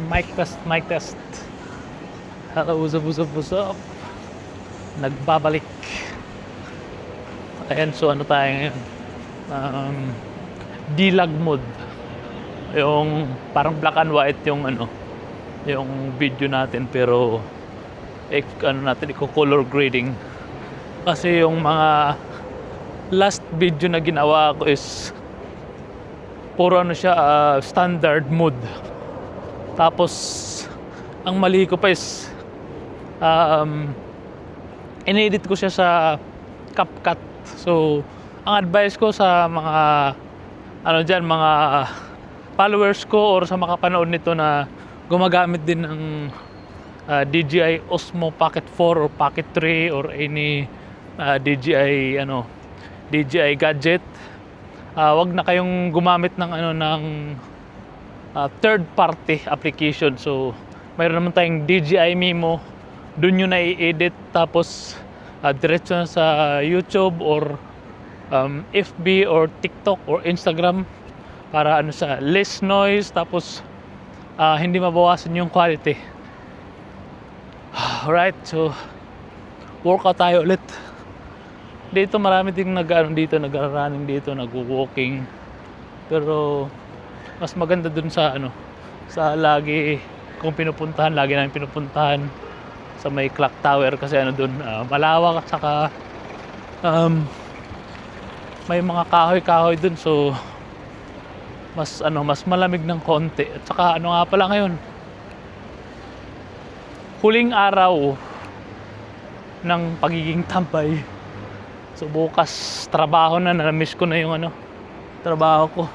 Mic test, mic test. Hello, what's up? Nagbabalik. Ayan, so ano tayo ngayon? D-Log mode. Yung parang black and white yung yung video natin, pero natin i-color grading. Kasi yung mga last video na ginawa ko is puro siya, standard mode. Tapos ang mali ko pa is inedit ko siya sa CapCut. So ang advice ko sa mga mga followers ko or sa makapanood nito na gumagamit din ng DJI Osmo Pocket 4 or Pocket 3 or any DJI gadget, wag na kayong gumamit ng third party application. So mayroon naman tayong DJI Mimo, dun yun na i-edit, tapos diretso na sa YouTube or FB or TikTok or Instagram para sa less noise, tapos hindi mabawasan yung quality. Alright, so workout tayo ulit. Dito marami ding nagra-running dito, nagwo-walking. Pero mas maganda dun sa sa lagi namin pinupuntahan sa may clock tower, kasi dun malawak at saka may mga kahoy dun, so mas malamig ng konti. At saka nga pala ngayon, huling araw ng pagiging tambay. So bukas trabaho na miss ko na yung trabaho ko.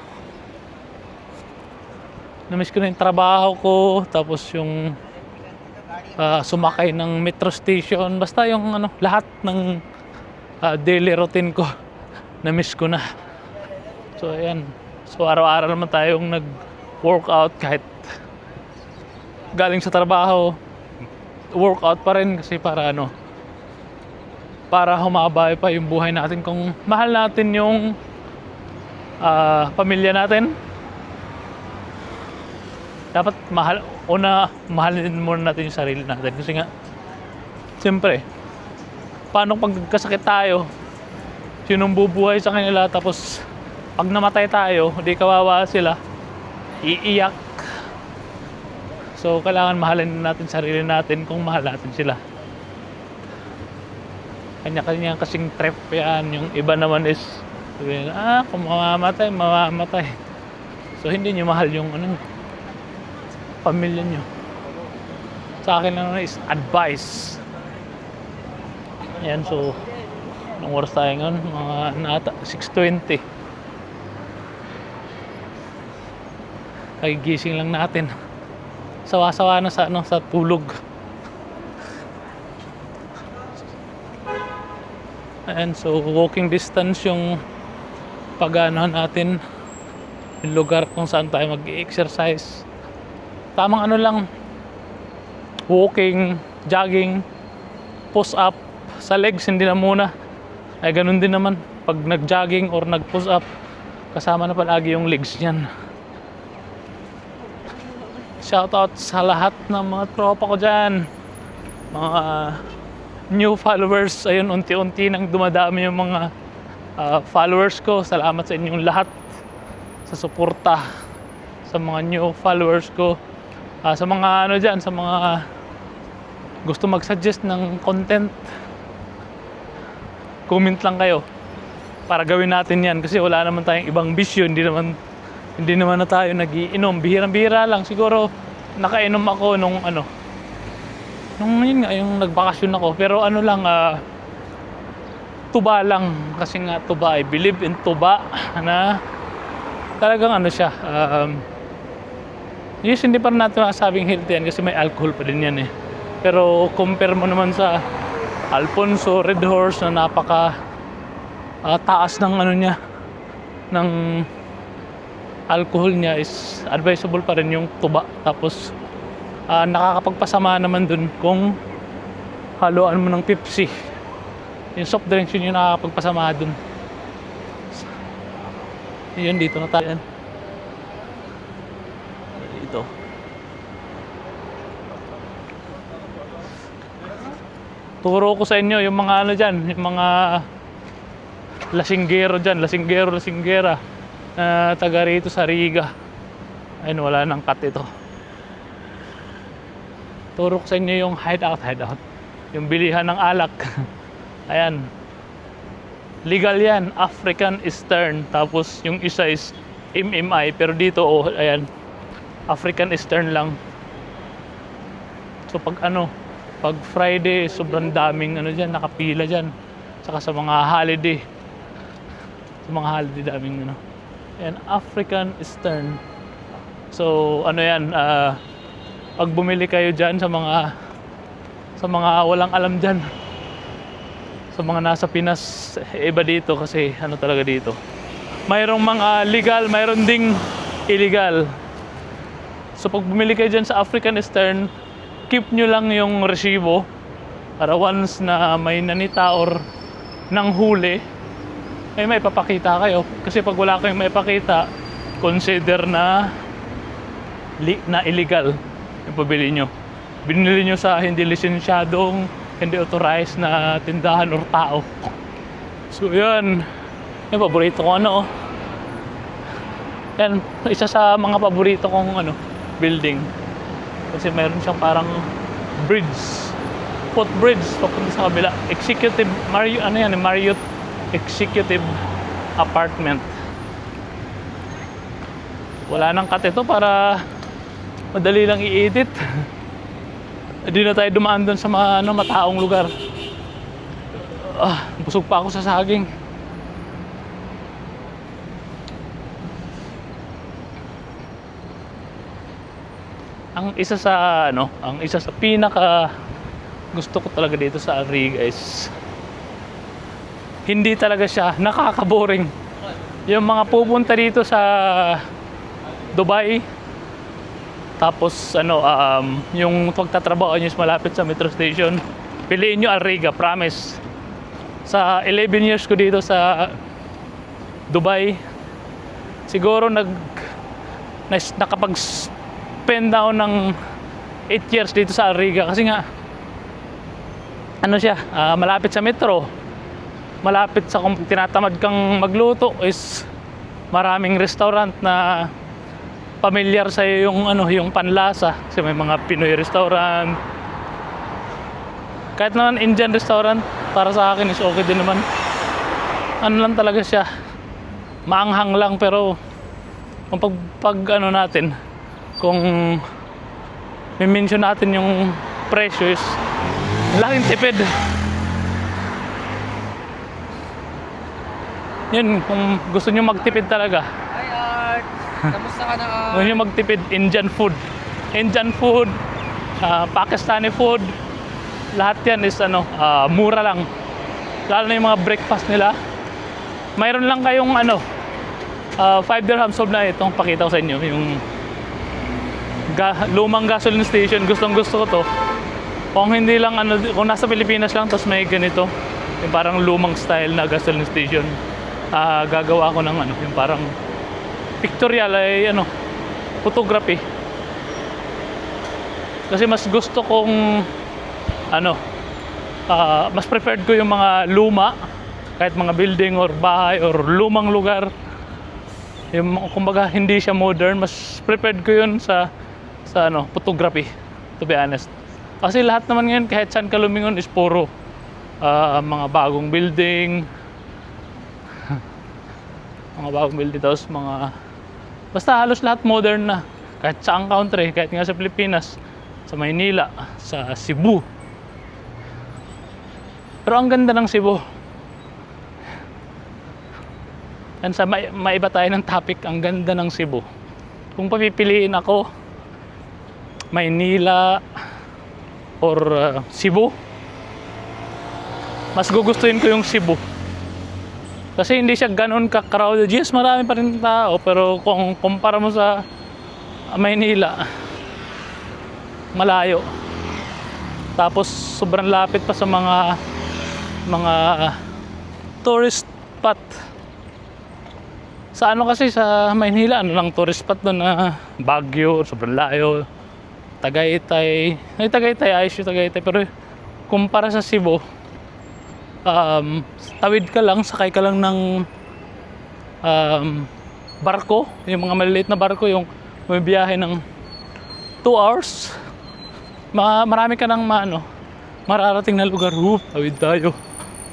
Na-miss ko na yung trabaho ko, tapos yung sumakay ng metro station, basta yung lahat ng daily routine ko na-miss ko na. So ayan, so araw-araw naman tayong nag-workout, kahit galing sa trabaho workout pa rin, kasi para para humaba pa yung buhay natin. Kung mahal natin yung pamilya natin, dapat mahalin muna natin yung sarili natin. Kasi nga, siyempre, paano pag nagkasakit tayo, sinong bubuhay sa kanila, tapos pag namatay tayo, di kawawa sila, iiyak. So kailangan mahalin natin sarili natin kung mahal natin sila. Kanya-kanya kasing trip yan. Yung iba naman is kung mamamatay. So hindi nyo mahal yung pamilya nyo. Sa akin lang is advice. Ayan, so anong oras tayo ngayon? Mga 6:20. Kagigising lang natin. Sawa-sawa na sa tulog. Ayan, so walking distance yung natin, yung lugar kung saan tayo mag-exercise. Tamang lang, walking, jogging, push up sa legs, hindi na muna. Ay ganun din naman pag nag-jogging or nag-push up, kasama na palagi yung legs niyan. Shoutout sa lahat ng mga tropa ko dyan, mga new followers. Ayun, unti-unti nang dumadami yung mga followers ko. Salamat sa inyong lahat sa suporta sa mga new followers ko. Sa mga dyan, sa mga gusto mag-suggest ng content, comment lang kayo para gawin natin yan. Kasi wala naman tayong ibang bisyo. Hindi naman na tayo nagiinom. Bihirang-bihira lang. Siguro nakainom ako nung yun nga, yung nagbakasyon ako. Pero tuba lang. Kasi nga tuba, I believe in tuba, na talagang siya. Yes, hindi pa rin natin masabing healthy yan kasi may alcohol pa din yan eh. Pero compare mo naman sa Alfonso Red Horse na napaka taas ng niya, ng alcohol niya, is advisable pa rin yung tuba. Tapos nakakapagpasama naman dun kung haluan mo ng Pepsi. Yung soft drinks, yun yung nakakapagpasama dun. Yun, dito na tayo. Ito. Turo ko sa inyo yung mga ano dyan, yung mga lasinggero dyan, lasinggera taga rito sa Riga. Ayun, wala nang cut ito. Turo ko sa inyo yung hideout, yung bilihan ng alak. Ayan, legal yan, African Eastern. Tapos yung isa is MMI, pero dito ayan, African Eastern lang. So pag Friday, sobrang daming dyan, nakapila dyan. Saka sa mga holiday. Daming Ayan, African Eastern. So yan, pag bumili kayo dyan sa mga walang alam dyan, sa mga nasa Pinas, iba dito kasi talaga dito. Mayroong mga legal, mayroon ding illegal. So pag bumili kayo dyan sa African Eastern, keep nyo lang yung resibo para once na may nanita or nang huli, may papakita kayo. Kasi pag wala kayong maipakita, consider na illegal yung pabili nyo. Binili nyo sa hindi lisensyadong, hindi authorized na tindahan or tao. So yan, yung paborito ko yan, isa sa mga paborito kong building. Kasi meron siyang parang footbridge papunta sa kabila. Executive Marriott Executive Apartment. Wala nang cut ito para madali lang i-edit. Hindi na tayo dumaan doon sa mga mataong lugar. Busog pa ako sa saging. Ang isa sa pinaka gusto ko talaga dito sa Riga is hindi talaga siya nakaka-boring. Yung mga pupunta dito sa Dubai, tapos yung pagtatrabaho nyo is malapit sa metro station, piliin nyo Riga, promise. Sa 11 years ko dito sa Dubai, siguro nakapag-spend ako ng 8 years dito sa Riga kasi nga siya, malapit sa metro, malapit sa kung tinatamad kang magluto is maraming restaurant na familiar sa yung yung panlasa. Kasi may mga Pinoy restaurant, kahit naman Indian restaurant, para sa akin is okay din naman. Lang talaga siya, maanghang lang, pero kung pag natin, kung i-mention natin yung presyo is laking tipid. Yun, kung gusto nyo magtipid talaga. Hi Art! Kamusta ka na Art? Gusto nyo magtipid, Indian food, Pakistani food, lahat yan is mura lang. Lalo na yung mga breakfast nila. Mayroon lang kayong 5 dirham sold na itong pakita ko sa inyo, yung lumang gasoline station. Gustong gusto ko to. Kung hindi lang kung nasa Pilipinas lang tapos may ganito, yung parang lumang style na gasoline station, gagawa ko ng yung parang pictorial ay photography. Kasi mas gusto kong mas preferred ko yung mga luma, kahit mga building or bahay or lumang lugar, yung kumbaga hindi siya modern, mas preferred ko yun sa photography, to be honest. Kasi lahat naman ngayon, kahit saan ka lumingon, is puro mga bagong building, tapos basta halos lahat modern na, kahit saang country, kahit nga sa Pilipinas, sa Maynila, sa Cebu. Pero ang ganda ng Cebu. Yan, maiba tayo ng topic, ang ganda ng Cebu. Kung papipiliin ako, Maynila or Cebu, mas gugustuhin ko yung Cebu. Kasi hindi siya ganun ka-crowded. Yes, marami pa rin tao, pero kung kumpara mo sa Maynila, malayo. Tapos sobrang lapit pa sa mga tourist spot. Sa kasi sa Maynila, lang tourist spot doon na Baguio, sobrang layo. Tagaytay ayos yung Tagaytay, pero kumpara sa Cebu, tawid ka lang, sakay ka lang ng barko, yung mga maliliit na barko, yung may biyahe ng 2 hours. Marami ka ng mararating na lugar. Tawid tayo.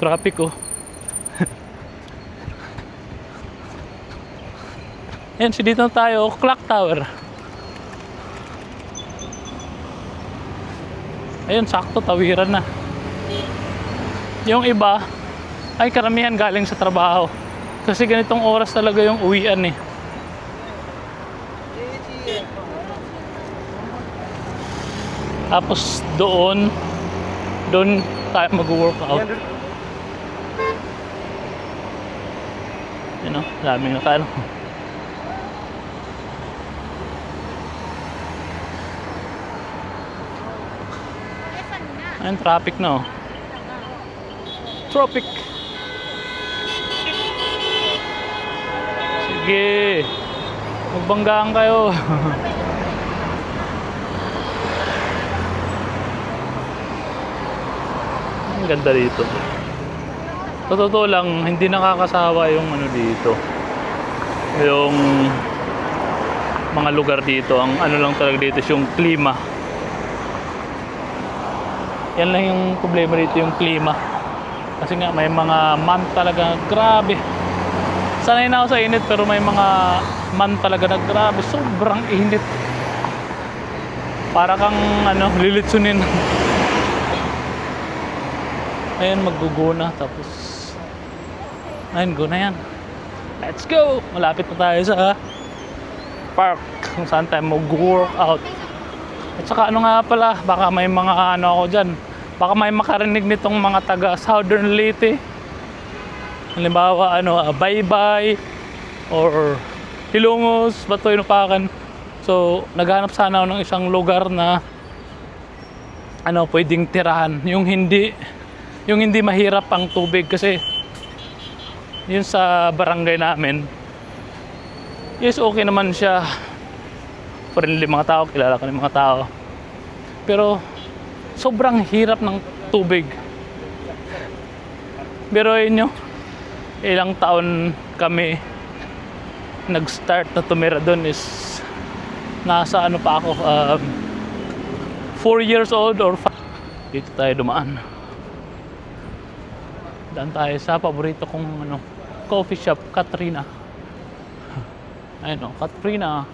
Traffic oh. Ayan, dito na tayo, Clock Tower. Ayun, sakto, tawiran na. Yung iba, ay karamihan galing sa trabaho. Kasi ganitong oras talaga yung uwian eh. Tapos doon tayo mag-workout. Yun o, daming nakano. Ayun, traffic na oh. Tropic. Sige. Magbanggaan kayo. Ang ganda dito. Sa totoo lang, hindi nakakasawa yung dito. Yung mga lugar dito. Ang lang talaga dito is yung klima. Yan lang yung problema dito, yung klima. Kasi nga may mga month talaga grabe. Sanay na ako sa init pero may mga month talaga na grabe, sobrang init. Para kang lilitsunin. Ayun, magguguna tapos ayun, go na yan. Let's go! Malapit na tayo sa park kung saan tayo mag-workout. At saka nga pala, baka may mga ako dyan, baka may makarinig nitong mga taga Southern Leyte. Halimbawa Baybay or Hilongos, Batoy, Nupakan. So naghanap sana ako ng isang lugar na pwedeng tirahan, yung hindi mahirap ang tubig. Kasi yun sa barangay namin is okay naman siya, friendly mga tao, kilala ko ng mga tao, pero sobrang hirap ng tubig. Pero yun ilang taon kami nag-start na tumira doon is nasa pa ako 4 years old or 5. Dito tayo dumaan. Daan tayo sa paborito kong coffee shop, Katrina. Ayun Katrina.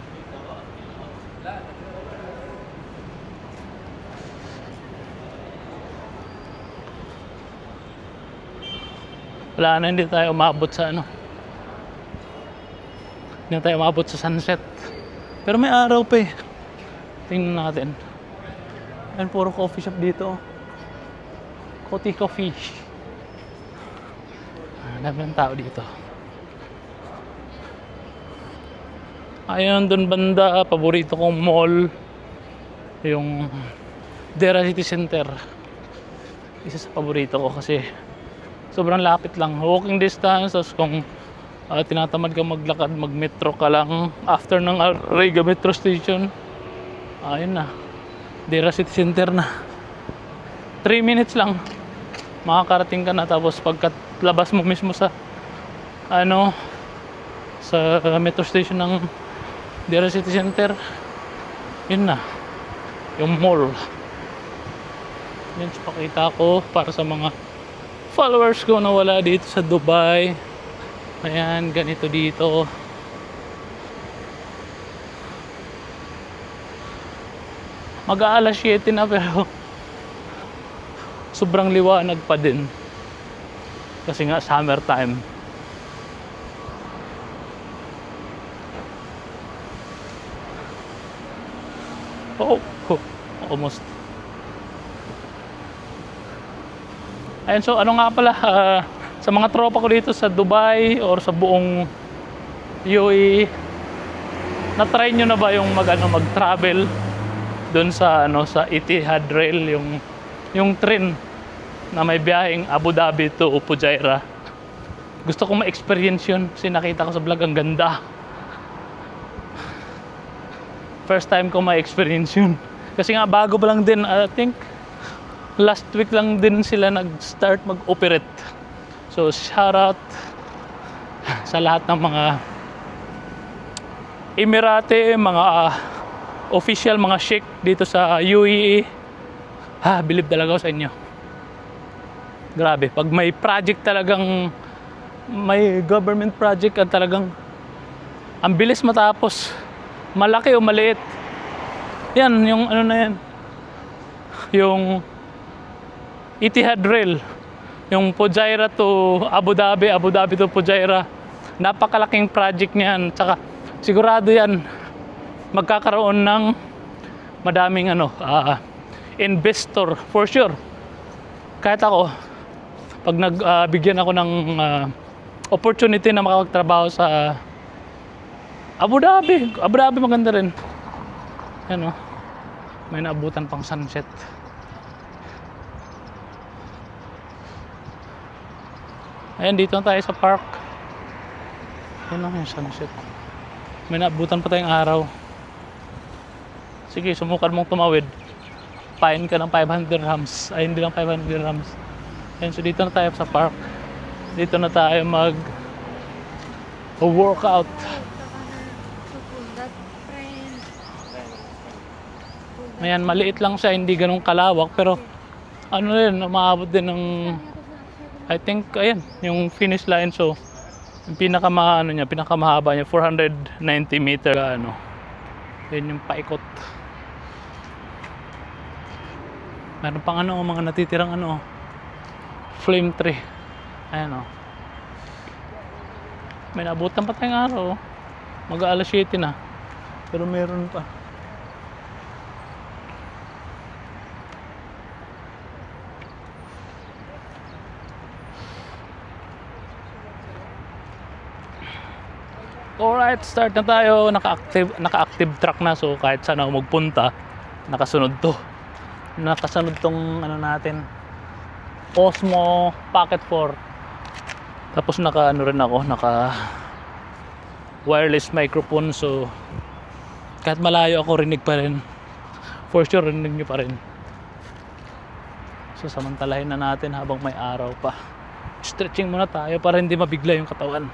Wala na, hindi tayo umabot sa hindi na tayo umabot sa sunset. Pero may araw pa eh. Tingnan natin. Ayun, puro coffee shop dito. Coty Coffee. Dami ng tao dito. Ayun, doon banda, paborito kong mall, yung Dera City Center. Isa sa paborito ko kasi sobrang lapit lang, walking distance. Tapos kung tinatamad ka maglakad, mag-metro ka lang after ng Riga Metro Station. Ayun na, Dera City Center na. 3 minutes lang makakarating ka na. Tapos pagkalabas mo mismo sa sa metro station ng Dera City Center, yun na yung mall. Yun, pakita ko para sa mga followers ko na wala dito sa Dubai. Ayan, ganito dito. Mag-aalas 7 na pero sobrang liwanag pa din. Kasi nga summer time. Almost. Ayun, so nga pala, sa mga tropa ko dito sa Dubai or sa buong UAE, na-try nyo na ba yung mag-travel doon sa sa Etihad Rail, yung train na may biyaheng Abu Dhabi to Fujairah? Gusto kong ma-experience yun kasi nakita ko sa vlog, ang ganda. First time ko ma-experience yun kasi nga bago pa lang din. I think last week lang din sila nag-start mag-operate. So shout out sa lahat ng mga Emirate, mga official, mga sheikh dito sa UAE. Believe talaga ako sa inyo. Grabe, pag may project talagang, may government project at talagang ang bilis matapos, malaki o maliit. Yan, yung ano na yan, yung Etihad Rail, yung Fujairah to Abu Dhabi, Abu Dhabi to Fujairah. Napakalaking project niyan. Tsaka sigurado yan magkakaroon ng madaming investor for sure. Kahit ako, pag nagbigyan ako ng opportunity na makapagtrabaho sa Abu Dhabi maganda rin. Yan, may naabutan pang sunset. Ayan, dito na tayo sa park. Yan yung sunset. May naabutan pa tayong araw. Sige, sumukan mong tumawid. Pain ka ng 500 dirhams. Ay, hindi lang 500 dirhams. Ayan, so dito na tayo sa park. Dito na tayo workout. Ayan, maliit lang siya, hindi ganun kalawak, pero ano rin, umaabot din ng, I think, ayan, yung finish line. So yung pinakamahaba niya 490 meter, yun yung paikot. Meron pang mga natitirang flame tree. Ayan, may naabutan pa tayong araw. Mag-aalas 7 na, pero meron pa. Alright, start na tayo. Naka-active track na, so kahit saan ako magpunta, nakasunod tong natin, Osmo Pocket 4. Tapos naka wireless microphone, so kahit malayo ako, rinig pa rin. For sure, rinig nyo pa rin. So samantalahin na natin habang may araw pa. Stretching muna tayo para hindi mabigla yung katawan.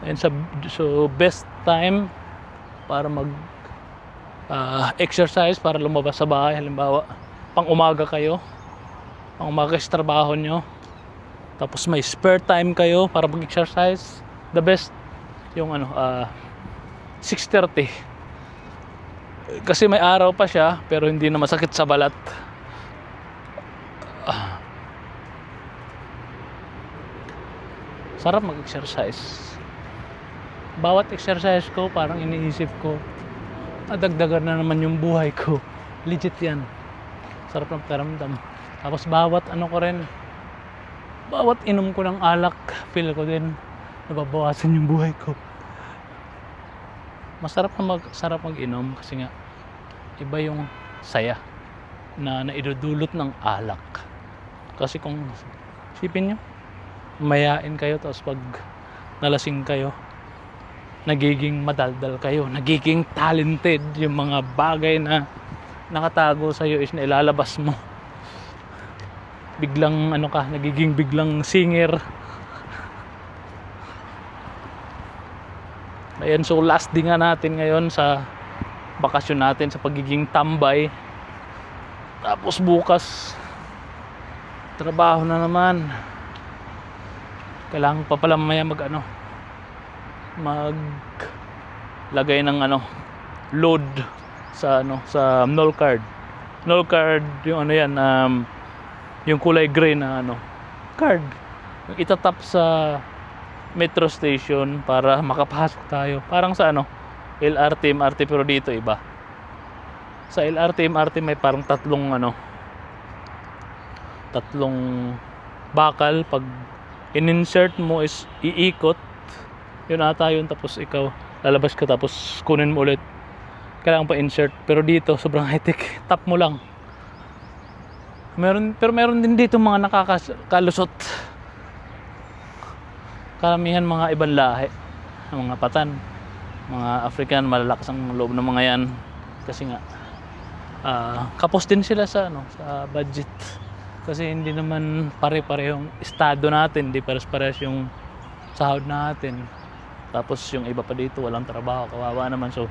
And so best time para mag exercise, para lumabas sa bahay, halimbawa pang umaga sa trabaho nyo, tapos may spare time kayo para mag-exercise, the best yung 6:30, kasi may araw pa siya pero hindi na masakit sa balat. Sarap mag-exercise. Bawat exercise ko, parang iniisip ko, dagdagan na naman yung buhay ko. Legit yan. Sarap ng pakiramdam. Tapos bawat bawat inom ko ng alak, feel ko din nababawasan yung buhay ko. Masarap mag-inom kasi nga iba yung saya na naidudulot ng alak. Kasi kung isipin nyo, mayain kayo, tapos pag nalasing kayo, nagiging madaldal kayo, nagiging talented. Yung mga bagay na nakatago sa iyo is nailalabas mo. Biglang nagiging biglang singer. Ayan, so last day nga natin ngayon sa bakasyon natin, sa pagiging tambay. Tapos bukas trabaho na naman. Kailangan pa pala mamaya maglagay ng load sa sa null card yung yung kulay gray na card, yung itatap sa metro station para makapasok tayo, parang sa LRT, MRT, pero dito iba. Sa LRT, MRT may parang tatlong bakal. Pag in-insert mo is iikot yun ata yun, tapos ikaw lalabas ka, tapos kunin mo ulit, kailangan pa insert. Pero dito sobrang high-tech, tap mo lang. Meron din dito mga nakakalusot. karamihan mga ibang lahi, mga Patan, mga African, malalakas ang loob ng mga yan kasi nga kapos din sila sa sa budget kasi hindi naman pare-parehong estado natin, hindi pares-pares yung sahod natin, tapos yung iba pa dito walang trabaho, kawawa naman. So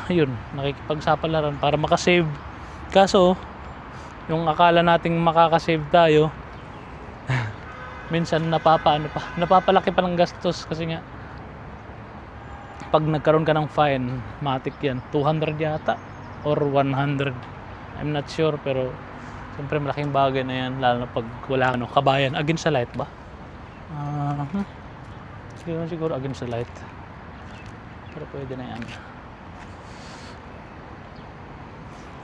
ayun, nakikipagsapalaran para makasave, kaso yung akala nating makakasave tayo minsan napapalaki pa ng gastos kasi nga pag nagkaroon ka ng fine, matik yan, 200 yata or 100, I'm not sure, pero siyempre malaking bagay na yan, lalo na pag wala kabayan. Against the light ba? Siguro against the light, pero pwede na yan.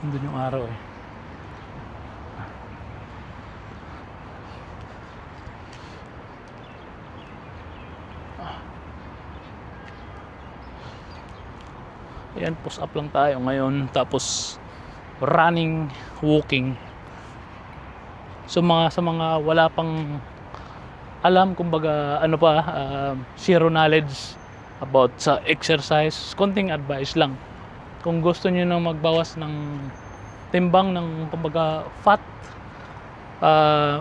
Nandun yung araw eh. Ayan, push up lang tayo ngayon, tapos running, walking. So sa mga wala pang alam, kumbaga zero knowledge about sa exercise, konting advice lang. Kung gusto niyo nang magbawas ng timbang ng kumbaga fat,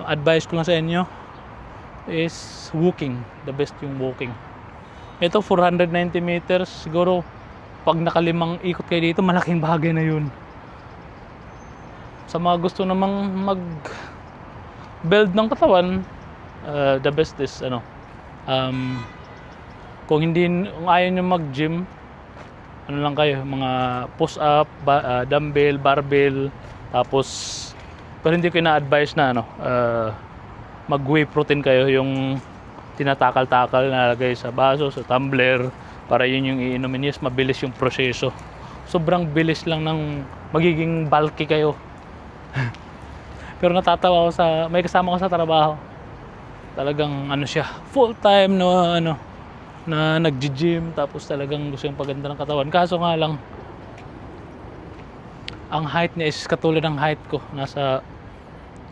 advice ko lang sa inyo is walking. The best yung walking. Ito 490 meters, siguro pag nakalimang ikot kayo dito, malaking bagay na yun. Sa mga gusto namang mag build ng katawan, the best is kung ayaw nyo mag gym, lang kayo, mga push up, dumbbell, barbell, tapos pero hindi ko na-advise na mag whey protein kayo, yung tinatakal-takal na lagay sa baso, sa tumbler, para yun yung iinumin. Yes, mabilis yung proseso, sobrang bilis lang ng magiging bulky kayo. Pero natatawa ako may kasama ko sa trabaho, talagang siya, full time na nagji-gym, tapos talagang gusto yung paganda ng katawan. Kaso nga lang, ang height niya is katulad ng height ko, nasa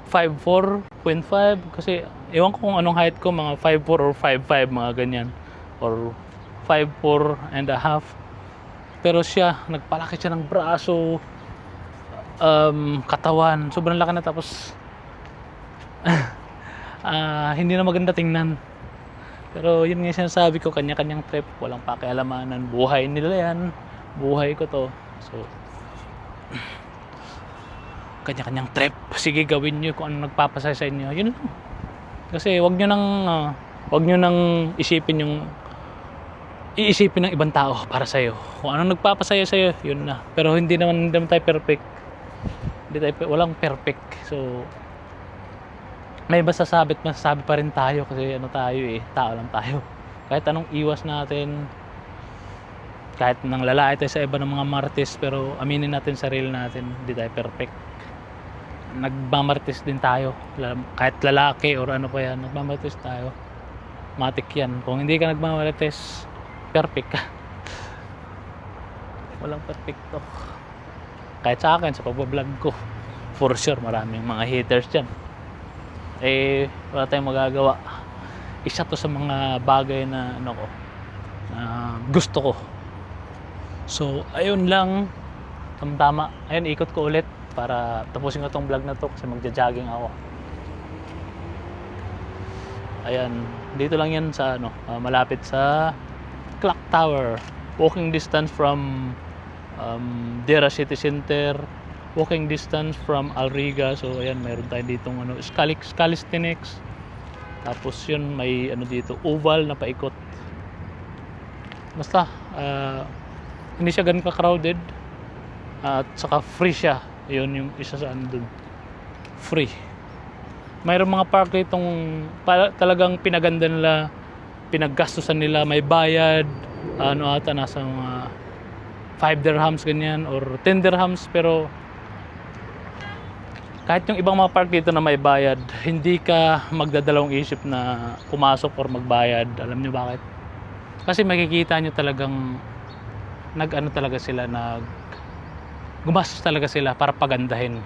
5'4.5", kasi ewan ko kung anong height ko, mga 5'4 or 5'5", mga ganyan, or 5'4 and a half. Pero siya, nagpalaki siya ng braso, katawan, sobrang laki na, tapos hindi na maganda tingnan. Pero yun nga sinasabi ko, kanya-kanyang trip, walang pakialamanan, buhay nila yan, buhay ko to. So kanya-kanyang trip, sige gawin nyo kung ano nagpapasaya sa inyo, yun lang. Kasi wag nyo nang isipin ng ibang tao para sa iyo. Kung ano nagpapasaya sa iyo, yun na. Pero hindi naman tayo perfect. Walang perfect. So may masasabi pa rin tayo kasi tayo tao lang tayo. Kahit anong iwas natin, kahit nang lalait tayo sa iba ng mga martis, pero aminin natin sarili natin, hindi tayo perfect. Nagmamartis din tayo, kahit lalaki or ano pa yan, nagmamartis tayo. Matik yan. Kung hindi ka nagmamartis, perfect ka. Walang perfecto. Kahit sa akin, sa pagbablog ko, for sure maraming mga haters dyan. Wala tayong magagawa. Isa to sa mga bagay na na gusto ko. So ayun lang, tama. Ayun, ikot ko ulit para tapusin ko tong vlog na to kasi magja-jogging ako. Ayan, dito lang yan sa malapit sa Clock Tower. Walking distance from Dera City Center, walking distance from Alriga. So ayan, mayroon tayo ditong calisthenics. Tapos yun, may dito, oval na paikot. Basta hindi siya ganun ka-crowded, at saka free siya. Yun yung isa sa dun, free. Mayroong mga park ditong talagang pinaganda nila, pinaggastusan nila, may bayad, ata nasa mga 5 dirhams ganyan or 10 dirhams. Pero kahit yung ibang mga park dito na may bayad, hindi ka magdadalawang isip na pumasok or magbayad. Alam nyo bakit? Kasi makikita nyo talagang talaga sila, gumastos talaga sila para pagandahin.